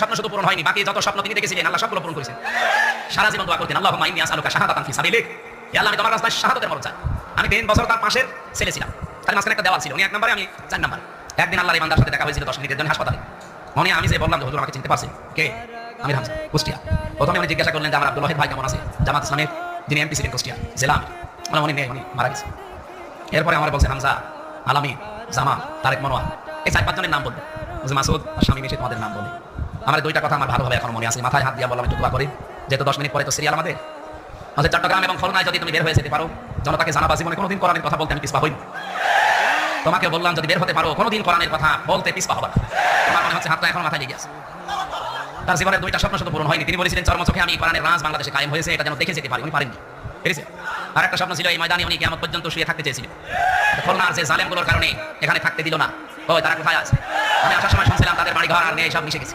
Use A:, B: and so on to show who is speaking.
A: স্বপ্ন শুধু পূরণ হয়নি, বাকি যত স্বপ্ন তিনি দেখেছিলেন আল্লাহ সবগুলো পূরণ করেছেন। সারা জীবন দোয়া করতেন, আল্লাহুম্মা ইন্নী আসআলুকা শাহাদাতান ফি সাবিলিক, হে আল্লাহ আমি তোমার রাস্তায় শাহাদাতের মরণ চাই। আমি 3 বছর তার পাশের ছেলে ছিলাম, তার মাঝখানে একটা দেওয়াল ছিল, উনি 1 নম্বরে আমি 4 নম্বরে। একদিন আল্লাহর ইমানদার সাথে দেখা হয়েছিল 10 মিনিটের জন্য হাসপাতালে। মনে আমি যে বললাম যে হুজুর আমাকে চিনতে পারছেন কে? আমি হামজা, কুষ্টিয়া। প্রথমে উনি জিজ্ঞাসা করলেন যে আমার আব্দুল ওয়াহিদ ভাই কেমন আছে, জামাত ইসলামের যিনি এমপি ছিলেন কুষ্টিয়া জেলা আমির। মানে উনি নেই, উনি মারা গেছে। এরপরে আমার বলছে হামজা, আলামিন, জামা, তারেক মনোয়ার, এই 4-5 জনের নাম বলবে। মাসুদ আর স্বামী মিশে তোমাদের নাম বলে। আমার 2টা কথা আমার ভালোভাবে এখন মনে আছে, মাথায় হাত দিয়া বললাম একটু দোয়া করি, যেহেতু 10 মিনিট পরে তো সিরিয়াল আমাদের। চট্টগ্রাম এবং খুলনায় যদি তুমি বের হয়ে যেতে পারো, জনতাকে জানাবা জীবনে কোনোদিন কোরআনের কথা বলতে আমি পিছপা হইনি। তোমাকে বললাম যদি বের হতে পারো কোনোদিন কোরআনের কথা বলতে পিছপা হবা না। তোমার মনে হচ্ছে হাতটা এখন মাথায় লেগে আছে। তার জীবনের 2টা স্বপ্ন শুধু পূরণ হয়নি, তিনি বলেছিলেন চর্মচোখে আমি কোরআনের রাজ বাংলাদেশে কায়েম হয়েছে এটা যেন দেখে যেতে পারি, উনি পারেননি। ঠিক আছে, আর একটা স্বপ্ন ছিল এই ময়দানে উনি কিয়ামত পর্যন্ত শুয়ে থাকতে চেয়েছিলেন। খুলনার যে জালেমগুলোর কারণে এখানে থাকতে দিল না, ওই তারা কোথায় আছে? আমি আসার সময় শুনছিলাম তাদের বাড়ি ঘর আর নেই, সব মিশে গেছে।